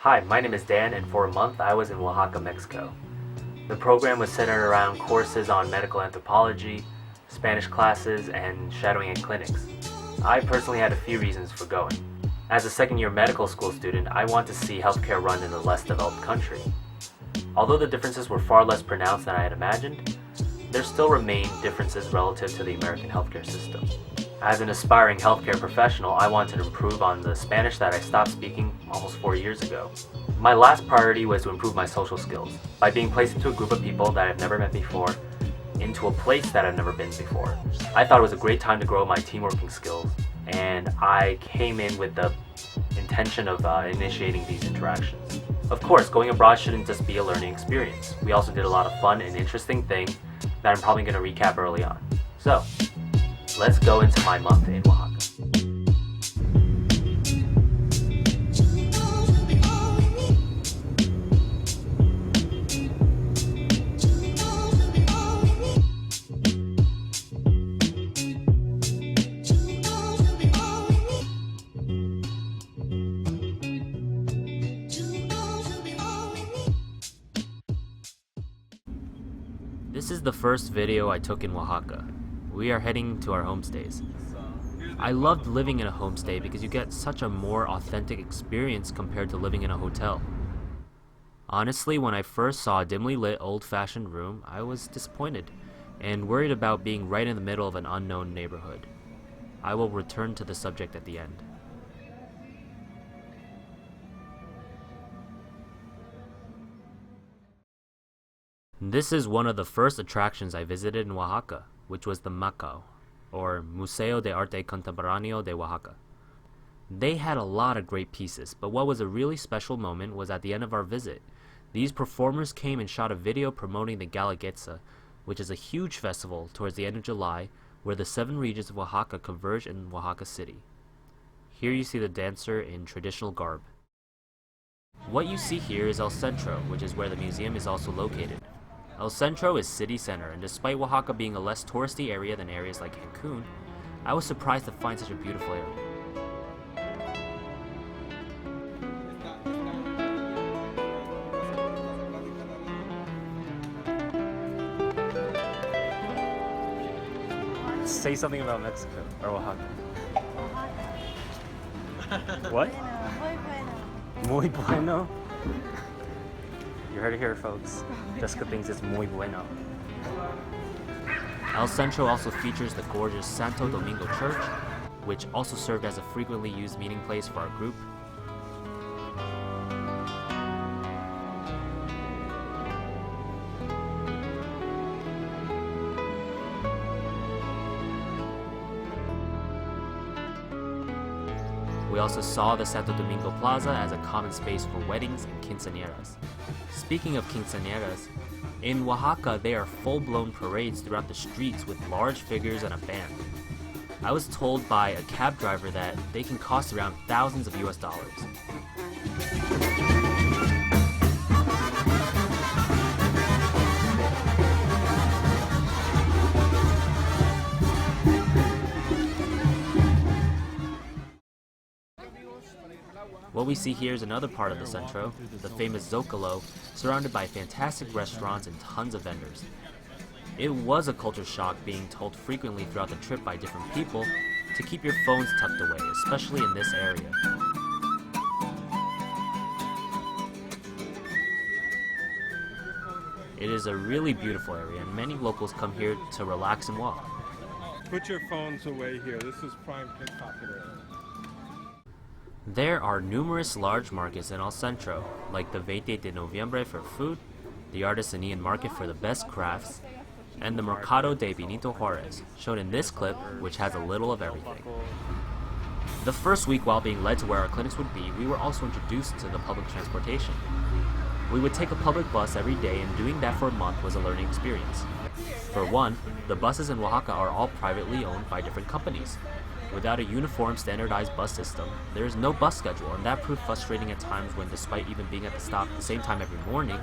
Hi, my name is Dan, and for a month I was in Oaxaca, Mexico. The program was centered around courses on medical anthropology, Spanish classes, and shadowing in clinics. I personally had a few reasons for going. As a second-year medical school student, I want to see healthcare run in a less developed country. Although the differences were far less pronounced than I had imagined, there still remain differences relative to the American healthcare system. As an aspiring healthcare professional, I wanted to improve on the Spanish that I stopped speaking almost 4 years ago. My last priority was to improve my social skills by being placed into a group of people that I've never met before, into a place that I've never been before. I thought it was a great time to grow my teamworking skills, and I came in with the intention of initiating these interactions. Of course, going abroad shouldn't just be a learning experience. We also did a lot of fun and interesting things that I'm probably going to recap early on. So, let's go into my month in Oaxaca. This is the first video I took in Oaxaca. We are heading to our homestays. I loved living in a homestay because you get such a more authentic experience compared to living in a hotel. Honestly, when I first saw a dimly lit old-fashioned room, I was disappointed and worried about being right in the middle of an unknown neighborhood. I will return to the subject at the end. This is one of the first attractions I visited in Oaxaca, which was the Macao, or Museo de Arte Contemporáneo de Oaxaca. They had a lot of great pieces, but what was a really special moment was at the end of our visit. These performers came and shot a video promoting the Guelaguetza, which is a huge festival towards the end of July where the 7 regions of Oaxaca converge in Oaxaca City. Here you see the dancer in traditional garb. What you see here is El Centro, which is where the museum is also located. El Centro is city center, and despite Oaxaca being a less touristy area than areas like Cancun, I was surprised to find such a beautiful area. Say something about Mexico, or Oaxaca. What? Muy bueno. You heard it here, folks. Jessica thinks it's muy bueno. El Centro also features the gorgeous Santo Domingo Church, which also served as a frequently used meeting place for our group. We also saw the Santo Domingo Plaza as a common space for weddings and quinceañeras. Speaking of quinceañeras, in Oaxaca they are full-blown parades throughout the streets with large figures and a band. I was told by a cab driver that they can cost around thousands of US dollars. What we see here is another part of the Centro, the famous Zocalo, surrounded by fantastic restaurants and tons of vendors. It was a culture shock being told frequently throughout the trip by different people to keep your phones tucked away, especially in this area. It is a really beautiful area, and many locals come here to relax and walk. Put your phones away here. This is prime pickpocket area. There are numerous large markets in El Centro, like the 20 de Noviembre for food, the Artesanian Market for the best crafts, and the Mercado de Benito Juarez, shown in this clip, which has a little of everything. The first week, while being led to where our clinics would be, we were also introduced to the public transportation. We would take a public bus every day, and doing that for a month was a learning experience. For one, the buses in Oaxaca are all privately owned by different companies. Without a uniform, standardized bus system, there is no bus schedule, and that proved frustrating at times when, despite even being at the stop at the same time every morning,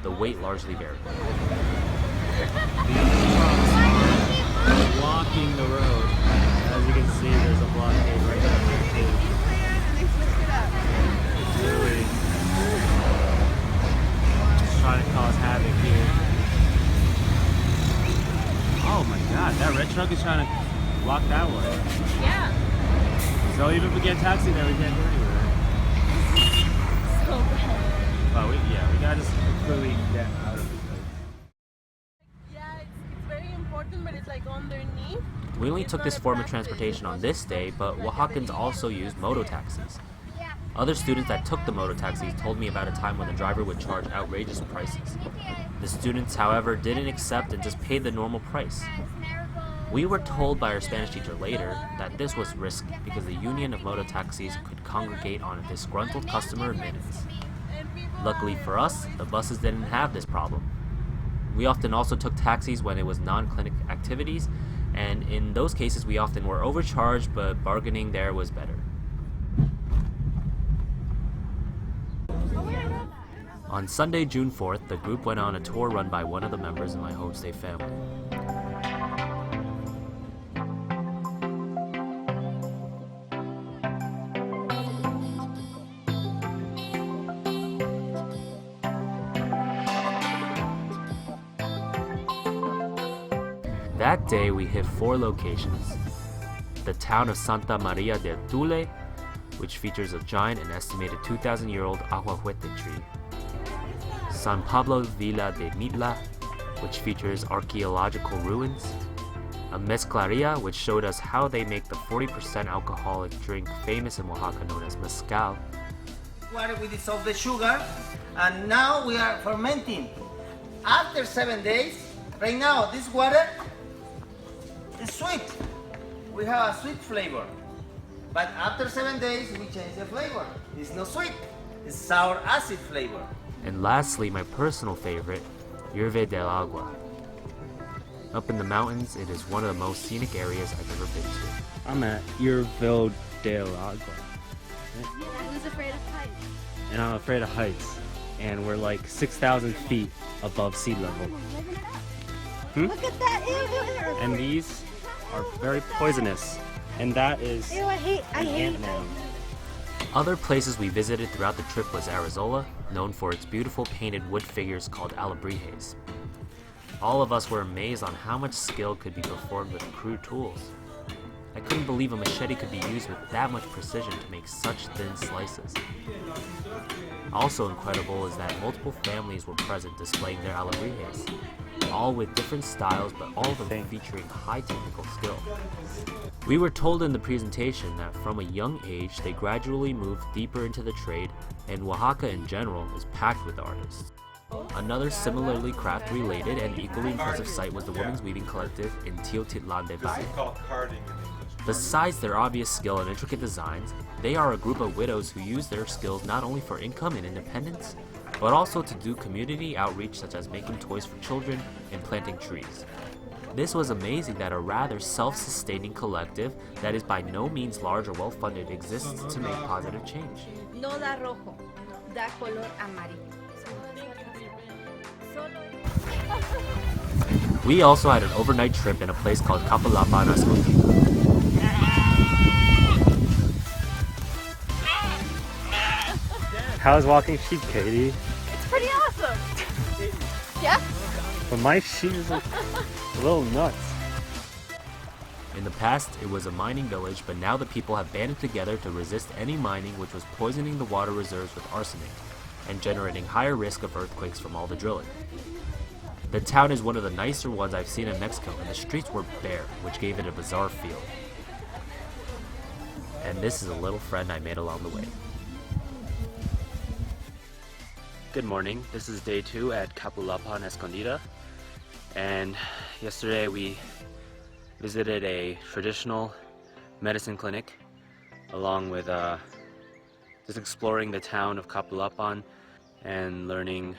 the wait largely varied. Blocking the road. As you can see, there's a blockade right there too. It's really truck is trying to walk that way. Yeah. So even if we get a taxi there, we can't go anywhere. So bad. Well, we gotta just completely get out of this place. Yeah, it's very important, but it's like underneath. We only took this form of transportation on this day, but Oaxacans also used moto taxis. Other students that took the moto taxis told me about a time when the driver would charge outrageous prices. The students, however, didn't accept and just paid the normal price. We were told by our Spanish teacher later that this was risky because the union of moto taxis could congregate on a disgruntled customer in minutes. Luckily for us, the buses didn't have this problem. We often also took taxis when it was non-clinic activities, and in those cases we often were overcharged, but bargaining there was better. On Sunday, June 4th, the group went on a tour run by one of the members of my homestay family. That day, we hit 4 locations. The town of Santa Maria del Tule, which features a giant and estimated 2,000-year-old ahuehuete tree. San Pablo Villa de Mitla, which features archaeological ruins. A mezclaria, which showed us how they make the 40% alcoholic drink famous in Oaxaca known as mezcal. Water, we dissolve the sugar, and now we are fermenting. After 7 days, right now, this water is sweet. We have a sweet flavor. But after 7 days, we change the flavor. It's not sweet, it's sour acid flavor. And lastly, my personal favorite, Yerve del Agua. Up in the mountains, it is one of the most scenic areas I've ever been to. I'm at Yerve del Agua. Who's afraid of heights? And I'm afraid of heights. And we're like 6,000 feet above sea level. Look at that! Ew. And these are very poisonous. And that is Ew, I hate ant-man. Other places we visited throughout the trip was Arizola, known for its beautiful painted wood figures called alebrijes. All of us were amazed on how much skill could be performed with crude tools. I couldn't believe a machete could be used with that much precision to make such thin slices. Also incredible is that multiple families were present displaying their alebrijes, all with different styles but all of them featuring high technical skill. We were told in the presentation that from a young age they gradually moved deeper into the trade, and Oaxaca in general is packed with artists. Another similarly craft-related and equally impressive site was the Women's Weaving Collective in Teotitlan de Valle. Besides their obvious skill and intricate designs, they are a group of widows who use their skills not only for income and independence, but also to do community outreach such as making toys for children and planting trees. This was amazing that a rather self-sustaining collective that is by no means large or well-funded exists to make positive change. No da rojo, da color amarillo. We also had an overnight trip in a place called Capalapa en Escondido. How's walking sheep, Katie? It's pretty awesome! Yeah? But my sheep is a little nuts. In the past, it was a mining village, but now the people have banded together to resist any mining which was poisoning the water reserves with arsenic and generating higher risk of earthquakes from all the drilling. The town is one of the nicer ones I've seen in Mexico, and the streets were bare, which gave it a bizarre feel. And this is a little friend I made along the way. Good morning, this is day 2 at Capalapa en Escondida, and yesterday we visited a traditional medicine clinic along with just exploring the town of Capalapan and learning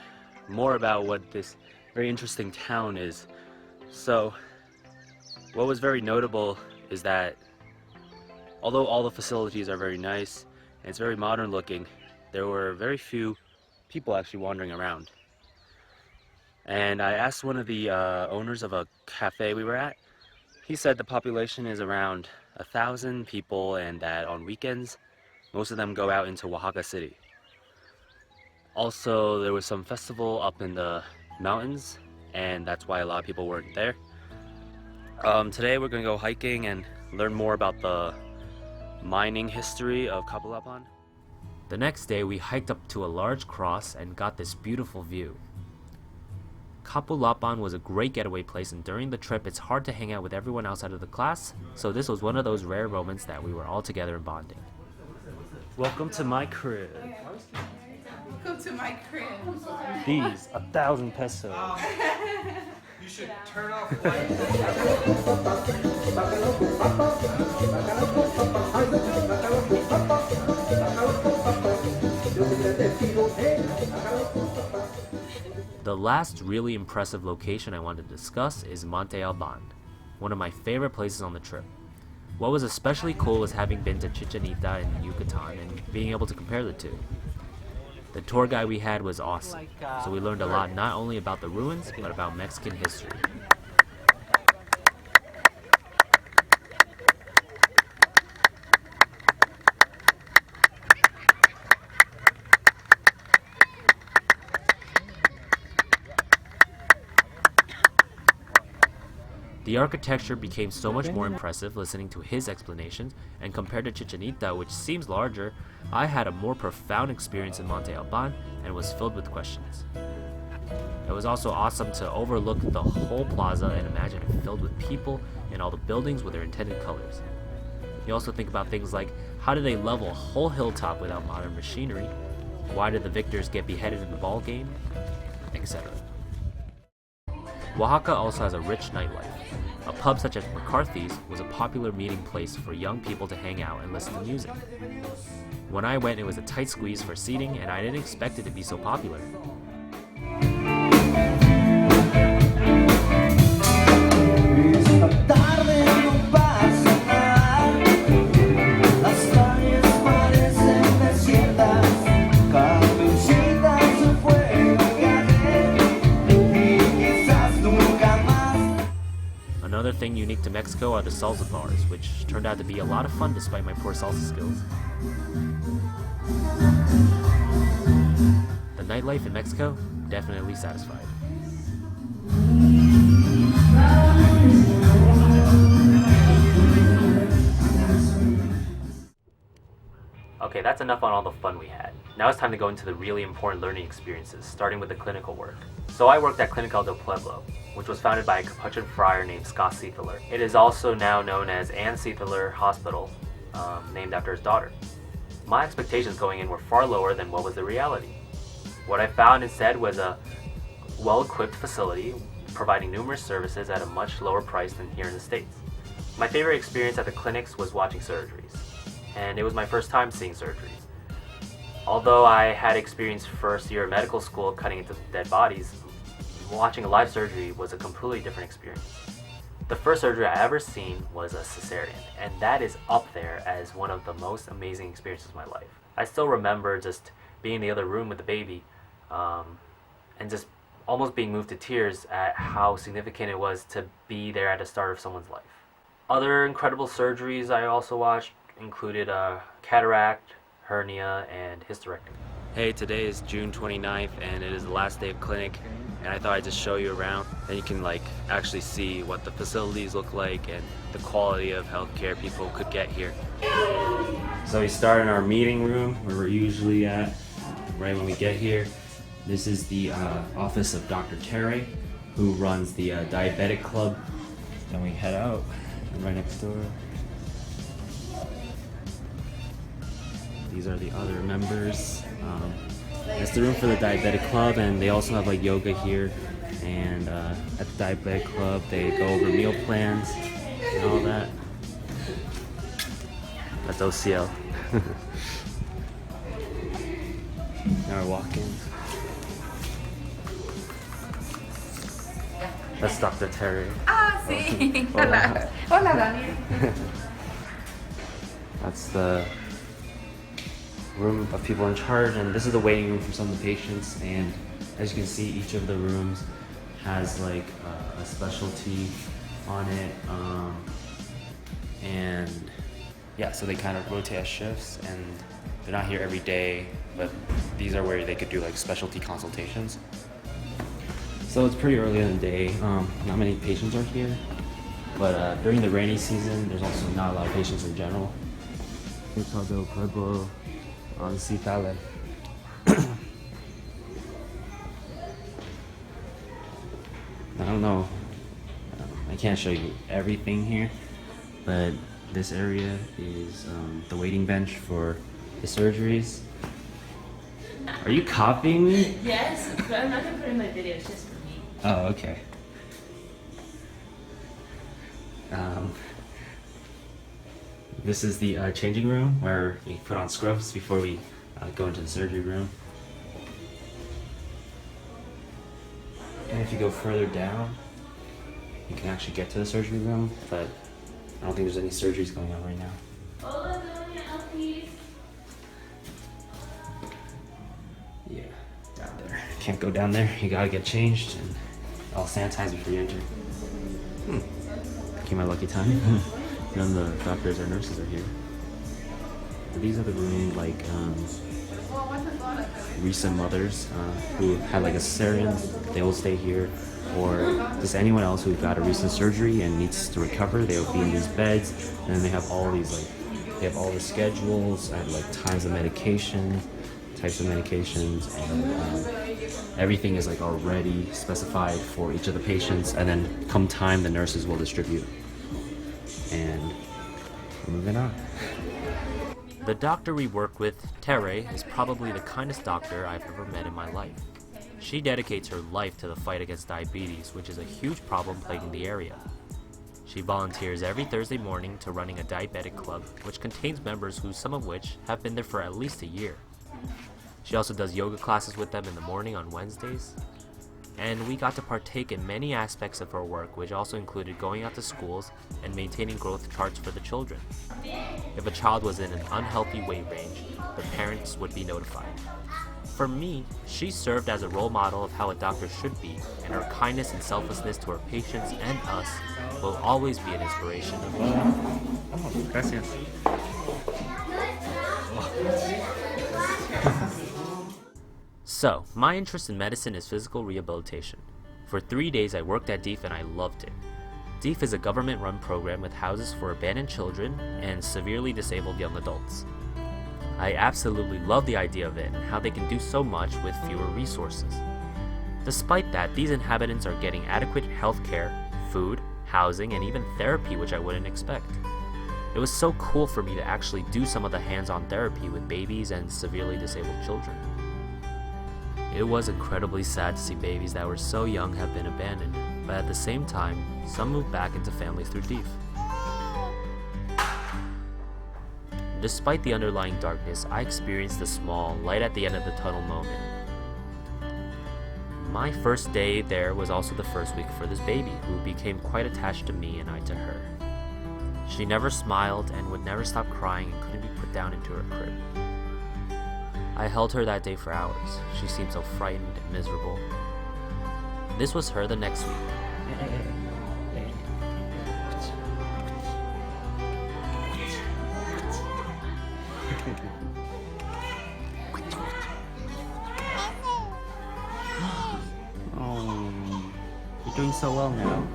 more about what this very interesting town is. So what was very notable is that although all the facilities are very nice and it's very modern looking, there were very few people actually wandering around. And I asked one of the owners of a cafe we were at. He said the population is around 1,000 people and that on weekends most of them go out into Oaxaca City. Also, there was some festival up in the mountains, and that's why a lot of people weren't there. Today we're gonna go hiking and learn more about the mining history of Kapulapan. The next day, we hiked up to a large cross and got this beautiful view. Kapulapan was a great getaway place, and during the trip, it's hard to hang out with everyone outside of the class, so this was one of those rare moments that we were all together and bonding. Welcome to my crib. Welcome to my crib. These 1,000 pesos. You should turn off lights. The last really impressive location I wanted to discuss is Monte Alban, one of my favorite places on the trip. What was especially cool was having been to Chichen Itza in Yucatan and being able to compare the two. The tour guide we had was awesome, so we learned a lot not only about the ruins, but about Mexican history. The architecture became so much more impressive listening to his explanations, and compared to Chichen Itza, which seems larger, I had a more profound experience in Monte Alban and was filled with questions. It was also awesome to overlook the whole plaza and imagine it filled with people and all the buildings with their intended colors. You also think about things like, how did they level a whole hilltop without modern machinery? Why did the victors get beheaded in the ball game? Etc. Oaxaca also has a rich nightlife. A pub such as McCarthy's was a popular meeting place for young people to hang out and listen to music. When I went, it was a tight squeeze for seating, and I didn't expect it to be so popular. Another thing unique to Mexico are the salsa bars, which turned out to be a lot of fun despite my poor salsa skills. The nightlife in Mexico definitely satisfied. Okay, that's enough on all the fun we had. Now it's time to go into the really important learning experiences, starting with the clinical work. So I worked at Clinical del Pueblo, which was founded by a Capuchin friar named Scott Seethaler. It is also now known as Ann Seethaler Hospital, named after his daughter. My expectations going in were far lower than what was the reality. What I found instead was a well-equipped facility providing numerous services at a much lower price than here in the States. My favorite experience at the clinics was watching surgeries, and it was my first time seeing surgeries. Although I had experienced first year of medical school cutting into dead bodies, watching a live surgery was a completely different experience. The first surgery I ever seen was a cesarean, and that is up there as one of the most amazing experiences of my life. I still remember just being in the other room with the baby, and just almost being moved to tears at how significant it was to be there at the start of someone's life. Other incredible surgeries I also watched included cataract, hernia, and hysterectomy. Hey, today is June 29th and it is the last day of clinic, and I thought I'd just show you around and you can actually see what the facilities look like and the quality of healthcare people could get here. So we start in our meeting room where we're usually at right when we get here. This is the office of Dr. Terry, who runs the diabetic club. Then we head out and right next door. These are the other members. That's the room for the diabetic club, and they also have yoga here. And at the diabetic club, they go over meal plans and all that. That's OCL. Now we're walking. That's Dr. Terry. Ah, sí. Hola. Hola, Daniel. That's the room of people in charge, and this is the waiting room for some of the patients. And as you can see, each of the rooms has a specialty on it, and yeah, so they kind of rotate as shifts, and they're not here every day, but these are where they could do specialty consultations. So it's pretty early in the day. Not many patients are here, But during the rainy season, there's also not a lot of patients in general. Chicago Pueblo on Citale. I don't know. I can't show you everything here, but this area is the waiting bench for the surgeries. Are you copying me? Yes, but I'm not gonna put in my video. It's just for me. Oh, okay. This is the changing room where we put on scrubs before we go into the surgery room. And if you go further down, you can actually get to the surgery room, but I don't think there's any surgeries going on right now. Yeah, down there. Can't go down there. You gotta get changed and all sanitized before you enter. Came my lucky time. None of the doctors or nurses are here. But these are the room like recent mothers who had like a cesarean. They will stay here, or just anyone else who got a recent surgery and needs to recover. They will be in these beds, and then they have all these they have all the schedules and like types of medications, and everything is like already specified for each of the patients. And then come time, the nurses will distribute. And we're moving on. The doctor we work with, Tere, is probably the kindest doctor I've ever met in my life. She dedicates her life to the fight against diabetes, which is a huge problem plaguing the area. She volunteers every Thursday morning to running a diabetic club, which contains members some of which have been there for at least a year. She also does yoga classes with them in the morning on Wednesdays. And we got to partake in many aspects of her work, which also included going out to schools and maintaining growth charts for the children. If a child was in an unhealthy weight range, the parents would be notified. For me, she served as a role model of how a doctor should be, and her kindness and selflessness to her patients and us will always be an inspiration. Oh, gracias. So, my interest in medicine is physical rehabilitation. For 3 days I worked at DEEF and I loved it. DEEF is a government-run program with houses for abandoned children and severely disabled young adults. I absolutely love the idea of it and how they can do so much with fewer resources. Despite that, these inhabitants are getting adequate health care, food, housing, and even therapy, which I wouldn't expect. It was so cool for me to actually do some of the hands-on therapy with babies and severely disabled children. It was incredibly sad to see babies that were so young have been abandoned, but at the same time, some moved back into families through DEEF. Despite the underlying darkness, I experienced a small light at the end of the tunnel moment. My first day there was also the first week for this baby, who became quite attached to me and I to her. She never smiled and would never stop crying and couldn't be put down into her crib. I held her that day for hours. She seemed so frightened and miserable. This was her the next week. Oh, you're doing so well now.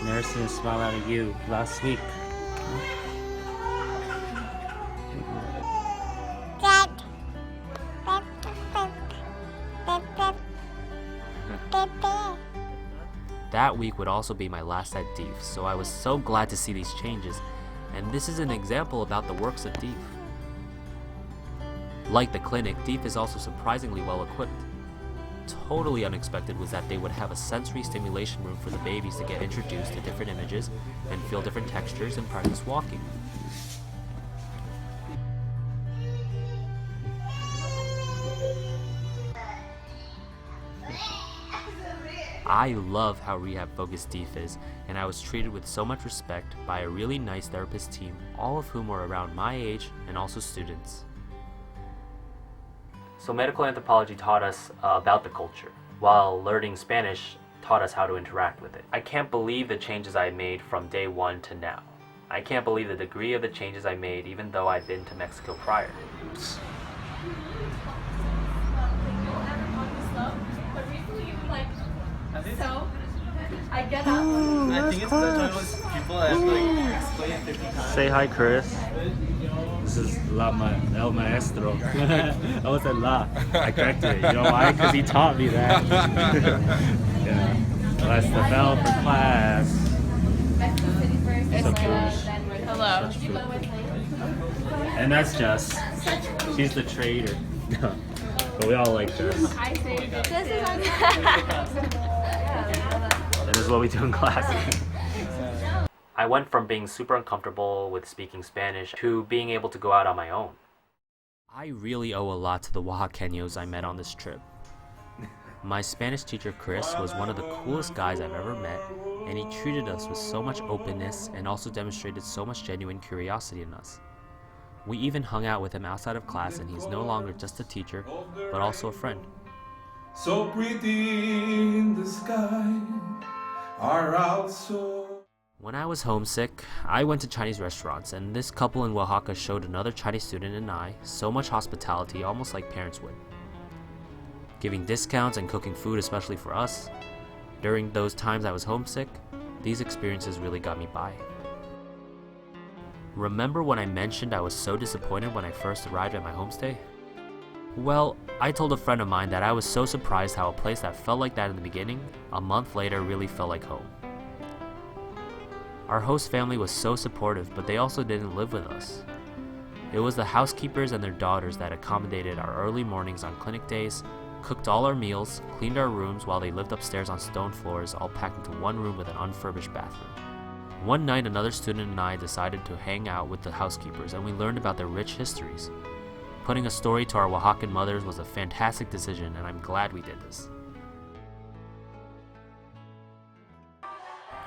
Never seen a smile out of you last week. That week would also be my last at DEEF, so I was so glad to see these changes, and this is an example about the works of DEEF. Like the clinic, DEEF is also surprisingly well equipped. Totally unexpected was that they would have a sensory stimulation room for the babies to get introduced to different images and feel different textures and practice walking. I love how rehab-focused DEEF is, and I was treated with so much respect by a really nice therapist team, all of whom were around my age and also students. So medical anthropology taught us about the culture, while learning Spanish taught us how to interact with it. I can't believe the changes I made from day one to now. I can't believe the degree of the changes I made even though I'd been to Mexico prior. So, I I think it's gonna join with people that have like explained 50 times. Say hi, Chris. This is El Maestro. I was at La. I corrected it. You know why? Because he taught me that. Yeah. Let's develop for class. So cool. Hello. And that's Jess. She's the traitor. But we all like Jess. I saved it. And this is what we do in class. I went from being super uncomfortable with speaking Spanish to being able to go out on my own. I really owe a lot to the Oaxacanos I met on this trip. My Spanish teacher Chris was one of the coolest guys I've ever met, and he treated us with so much openness and also demonstrated so much genuine curiosity in us. We even hung out with him outside of class, and he's no longer just a teacher, but also a friend. So pretty in the sky are also. When I was homesick, I went to Chinese restaurants, and this couple in Oaxaca showed another Chinese student and I so much hospitality, almost like parents would. Giving discounts and cooking food especially for us. During those times I was homesick, these experiences really got me by. Remember when I mentioned I was so disappointed when I first arrived at my homestay? Well, I told a friend of mine that I was so surprised how a place that felt like that in the beginning, a month later really felt like home. Our host family was so supportive, but they also didn't live with us. It was the housekeepers and their daughters that accommodated our early mornings on clinic days, cooked all our meals, cleaned our rooms while they lived upstairs on stone floors, all packed into one room with an unfurbished bathroom. One night, another student and I decided to hang out with the housekeepers, and we learned about their rich histories. Putting a story to our Oaxacan mothers was a fantastic decision, and I'm glad we did this.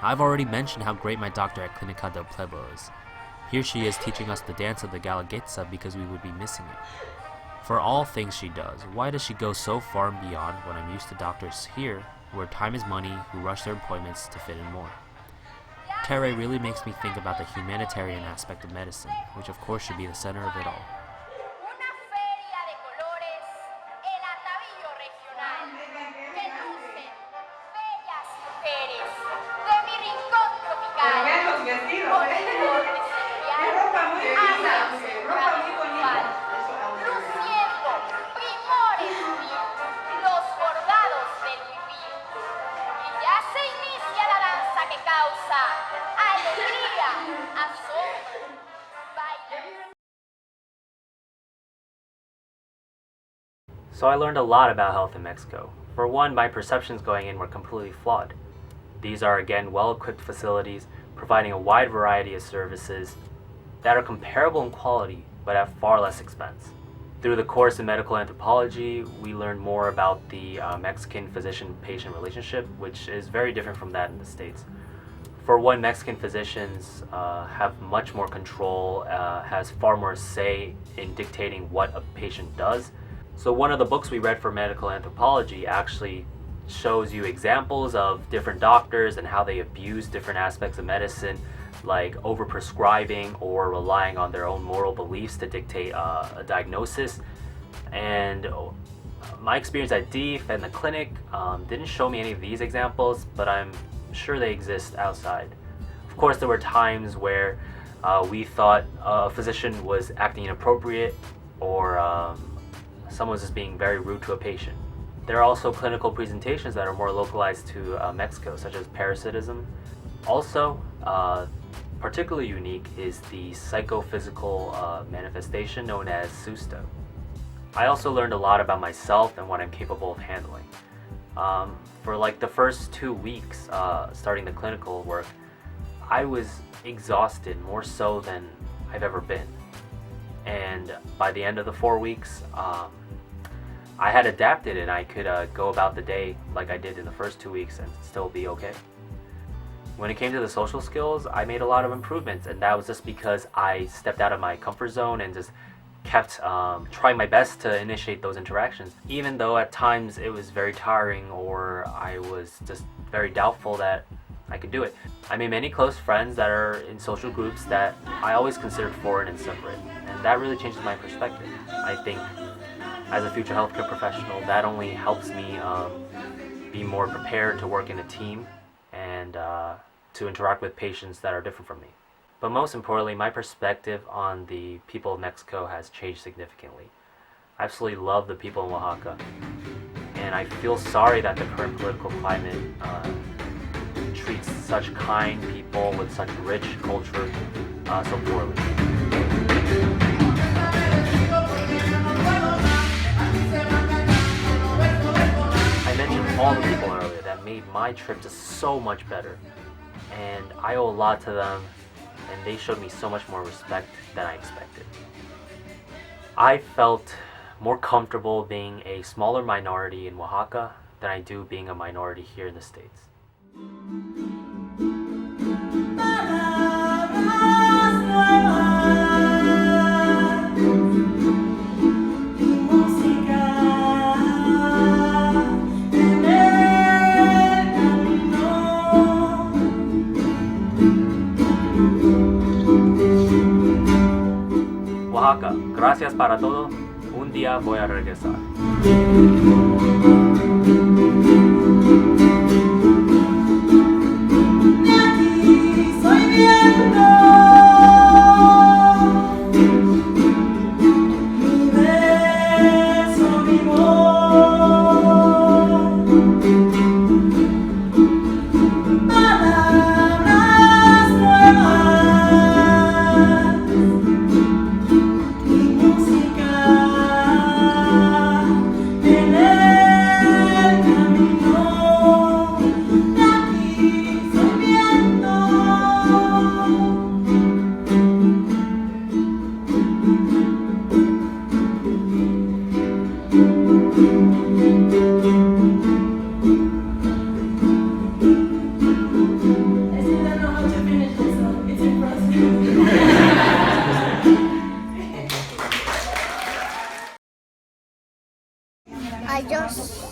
I've already mentioned how great my doctor at Clinica del Pueblo is. Here she is teaching us the dance of the Galaguetza because we would be missing it. For all things she does, why does she go so far and beyond when I'm used to doctors here, where time is money, who rush their appointments to fit in more? Tere really makes me think about the humanitarian aspect of medicine, which of course should be the center of it all. So I learned a lot about health in Mexico. For one, my perceptions going in were completely flawed. These are again well-equipped facilities providing a wide variety of services that are comparable in quality but at far less expense. Through the course in medical anthropology, we learned more about the Mexican physician-patient relationship, which is very different from that in the States. For one, Mexican physicians have much more control, has far more say in dictating what a patient does. So one of the books we read for medical anthropology actually shows you examples of different doctors and how they abuse different aspects of medicine, like overprescribing or relying on their own moral beliefs to dictate a diagnosis. And my experience at DEEF and the clinic didn't show me any of these examples, but I'm sure they exist outside. Of course, there were times where we thought a physician was acting inappropriate or someone was just being very rude to a patient. There are also clinical presentations that are more localized to Mexico, such as parasitism. Also, particularly unique is the psychophysical manifestation known as susto. I also learned a lot about myself and what I'm capable of handling. For like the first 2 weeks starting the clinical work, I was exhausted more so than I've ever been. And by the end of the 4 weeks, I had adapted and I could go about the day like I did in the first 2 weeks and still be okay. When it came to the social skills, I made a lot of improvements, and that was just because I stepped out of my comfort zone and just kept trying my best to initiate those interactions, even though at times it was very tiring or I was just very doubtful that I could do it. I made many close friends that are in social groups that I always considered foreign and separate, and that really changes my perspective. I think as a future healthcare professional, that only helps me be more prepared to work in a team and and to interact with patients that are different from me. But most importantly, my perspective on the people of Mexico has changed significantly. I absolutely love the people in Oaxaca, and I feel sorry that the current political climate treats such kind people with such rich culture so poorly. I mentioned all the people earlier that made my trip just so much better, and I owe a lot to them, and they showed me so much more respect than I expected. I felt more comfortable being a smaller minority in Oaxaca than I do being a minority here in the States. Oaxaca, gracias para todo. Un día voy a regresar. I just